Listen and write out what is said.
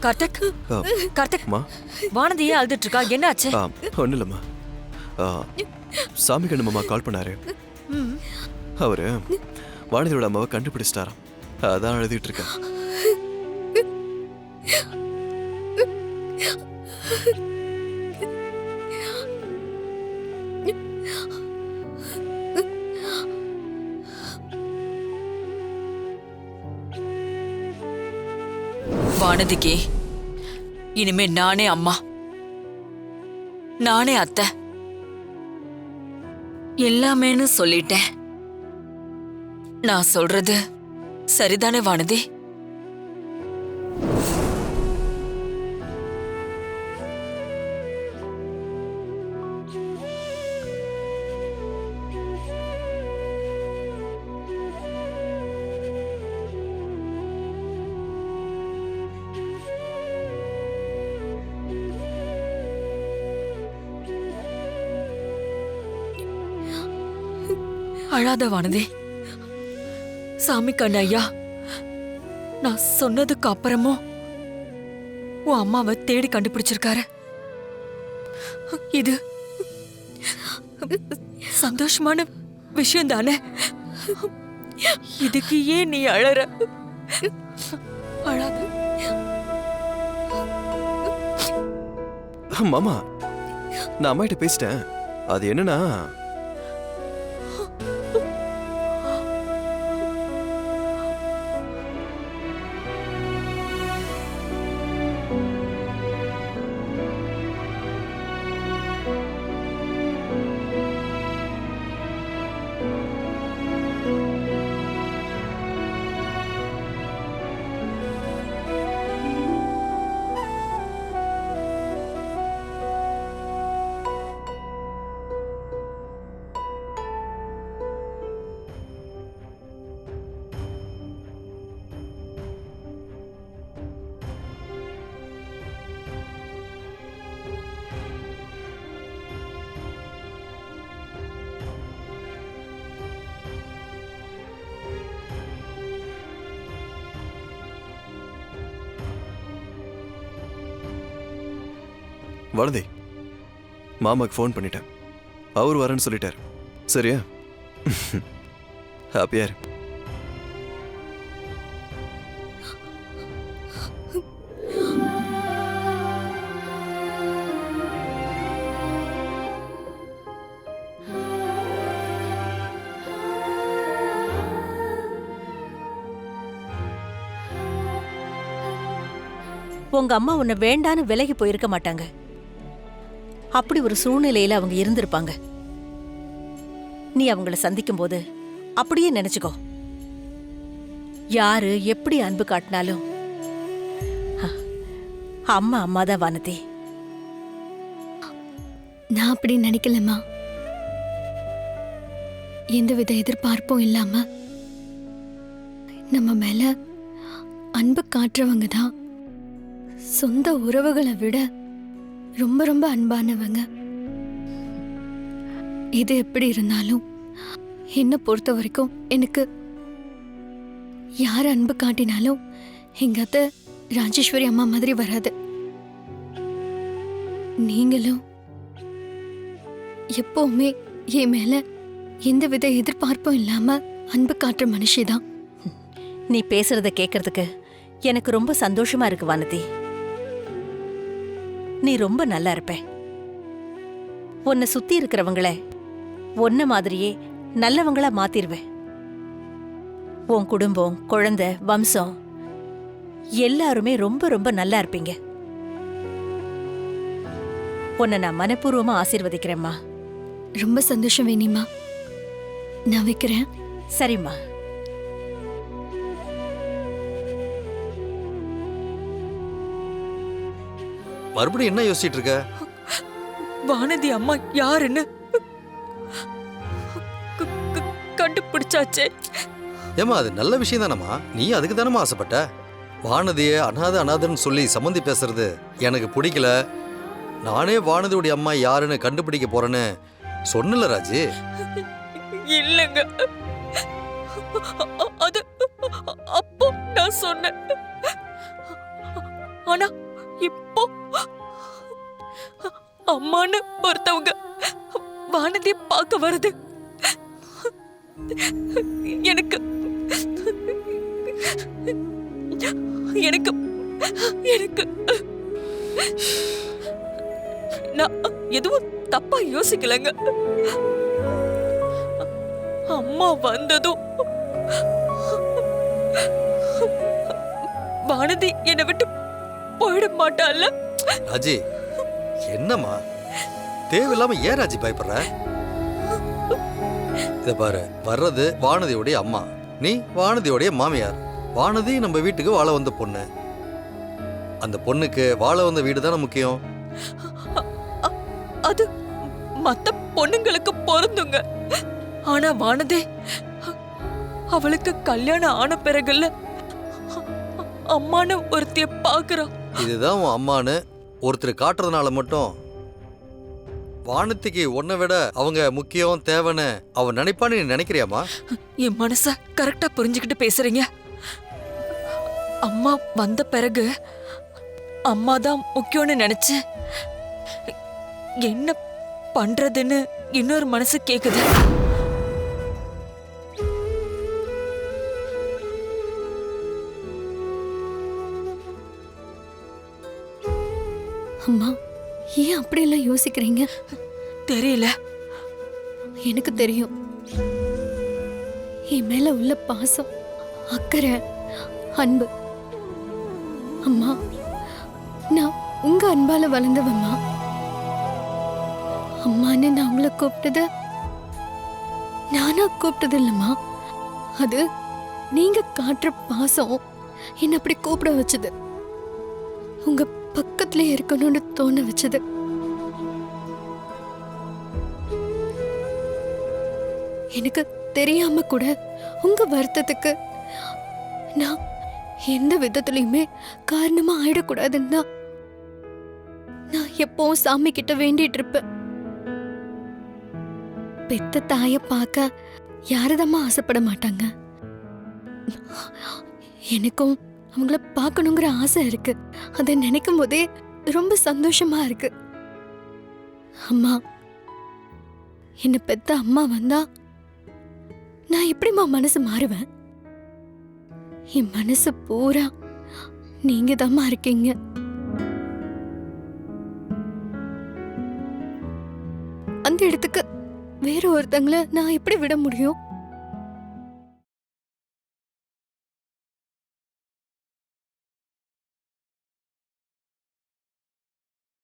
கார்த்திக், கார்த்திக், வானதியே அழுதுட்டு இருக்கா, என்ன ஆச்சு? ஒன்றும் இல்லைம்மா. சாமி கண்ணு மாமா கால் பண்ணாரு. அவரு வானதியோட அம்மாவை கண்டுபிடிச்சிட்டாராம். அதான் அழுதுட்டு இருக்கேன். வானதிக்கு இனிமே நானே அம்மா, நானே அத்தை, எல்லாமேன்னு சொல்லிட்டேன். நான் சொல்றது சரிதானே வானதி? அழாத வானதி. சாமி கண்ணு ஐயா நான் சொன்னதுக்கு அப்புறமும் உன் அம்மாவை தேடி கண்டுபிடிச்சிருக்காரு. இது சந்தோஷமான விஷயம் தானே? இதுக்கு ஏன் நீ அழற? அழாத மாமா. நான் அம்மாகிட்ட பேசிட்டேன். அது என்னன்னா, வானதி, மாமாக்கு ஃபோன் பண்ணிட்டேன். அவர் வரேன்னு சொல்லிட்டார். சரியா? ஹாப்பியா இரு. உங்க அம்மா உன்னை வேண்டான்னு விலகி போயிருக்க மாட்டாங்க. அப்படி ஒரு சூழ்நிலையில அவங்க இருந்திருப்பாங்க. நீ அவங்கள சந்திக்கும் போது அப்படியே நினைச்சுக்கோ. யாரு எப்படி அன்பு காட்டினாலும் அம்மா அம்மாதான் வானதி. நான் அப்படி நினைக்கலம்மா. எந்தவித எதிர்பார்ப்பும் இல்லாம நம்ம மேல அன்பு காட்டுறவங்க தான் சொந்த உறவுகளை விட ரொம்ப ரொம்ப அன்பானவங்க. இது எப்படி இருந்தாலும் என்ன பொறுத்த வரைக்கும் எனக்கு யார் அன்பு காட்டினாலும் எங்க அத்தை ராஜேஸ்வரி அம்மா மாதிரி வராது. நீங்களும் எப்பவுமே என் மேல எந்தவித எதிர்பார்ப்பும் இல்லாம அன்பு காட்டுற மனுஷிதான். நீ பேசுறத கேட்கறதுக்கு எனக்கு ரொம்ப சந்தோஷமா இருக்கு வானதி. நீ ரொம்ப நல்லா இருப்ப. உன்னை சுத்தி இருக்கிறவங்கள உன்ன மாதிரியே நல்லவங்களா மாத்திருவே. உன் குடும்பம், குழந்தை, வம்சம் எல்லாருமே ரொம்ப ரொம்ப நல்லா இருப்பீங்க. உன்னை நான் மனப்பூர்வமா ஆசீர்வதிக்கிறேம்மா. ரொம்ப சந்தோஷம் வேணிமா. நான் வைக்கிறேன். சரிம்மா. மறுபடியும் என்ன யோசிச்சுட்டு இருக்க? வானதி அம்மா யாருன்னு கண்டுபிடிச்சாச்சே. ஏமா அது நல்ல விஷயம் தானம்மா. நீ அதுக்கு தானம்மா ஆசைப்பட்ட. வானதியை அனாதன்னு சொல்லி சம்மந்தி பேசுறது எனக்கு பிடிக்கல. நானே வானதியுடைய அம்மா யாருன்னு கண்டுபிடிக்க போறேன்னு சொன்னல ராஜி. இல்லங்க, அது அப்போ நான் சொன்னேன். ஆனா இப்போ அம்மான்னு ஒருத்தவங்க வானதிய பார்க்க வருது. எனக்கு எனக்கு எனக்கு நான் எதுவும் தப்பா யோசிக்கலங்க. அம்மா வந்ததும் வானதி என்னை விட்டு போயிட மாட்டாள்ல. ராஜி, என்னம்மா தேவையில்லாம ஏன் ராஜி பயப்படுற? இத பாரு, வர்றது வானதியோடைய அம்மா, நீ வானதியோடைய மாமியார். வானதி நம்ம வீட்டுக்கு வாழ வந்த பொண்ணு. அந்த பொண்ணுக்கு வாழ வந்த வீடு தானே முக்கியம். அது மத்த பொண்ணுங்களுக்கு பொருந்துங்க. ஆனா வானதி அவளுக்கு கல்யாணம் ஆன பிறகுல அம்மான்னு ஒருத்திய பாக்குறா. இதுதான் உன் அம்மான்னு ஒருத்தர் காட்டுறதுனால மட்டும் வானதிக்கு உன்னை விட அவங்க முக்கியம் தேவைன்னு அவன் நினைப்பான்னு நீ நினைக்கிறியாமா? என் மனச கரெக்டா புரிஞ்சுக்கிட்டு பேசுறீங்க. அம்மா வந்த பிறகு அம்மா தான் முக்கியம்னு நினைச்சு என்ன பண்றதுன்னு இன்னொரு மனசு கேக்குது. அம்மா, ஏன் அப்படியெல்லாம் யோசிக்கிறீங்க? தெரியல. எனக்கு தெரியும். என் மேல உள்ள பாசம், அக்கறை, அன்பு. அம்மா, நான் உங்க அன்பால வளர்ந்தவம்மா. அம்மான்னு நான் உங்களை கூப்பிட்டது நானா கூப்பிட்டது இல்லம்மா. அது நீங்க காட்டுற பாசம் என்ன அப்படி கூப்பிட வச்சது, உங்க பக்கத்துல இருக்கணும்னு தோண வச்சது. எனக்கு தெரியாம கூட உங்க வருத்தத்துக்கு நான் எந்த விதத்துலயுமே காரணமா ஆயிடக்கூடாதுன்னு தான் நான் எப்பவும் சாமி கிட்ட வேண்டிட்டு இருப்பேன். பெத்த தாய பார்க்க யாரதம்மா ஆசைப்பட மாட்டாங்க. எனக்கும் அவங்கள பார்க்கணுங்கிற ஆசை இருக்கு. அதை நினைக்கும் போதே ரொம்ப சந்தோஷமா இருக்கு. அம்மா, என்ன பெத்த அம்மா வந்தா நான் எப்படிம்மா மனசு மாறுவேன்? என் மனசு பூரா நீங்க தாம்மா இருக்கீங்க. அந்த இடத்துக்கு வேற ஒருத்தங்கள நான் எப்படி விட முடியும்?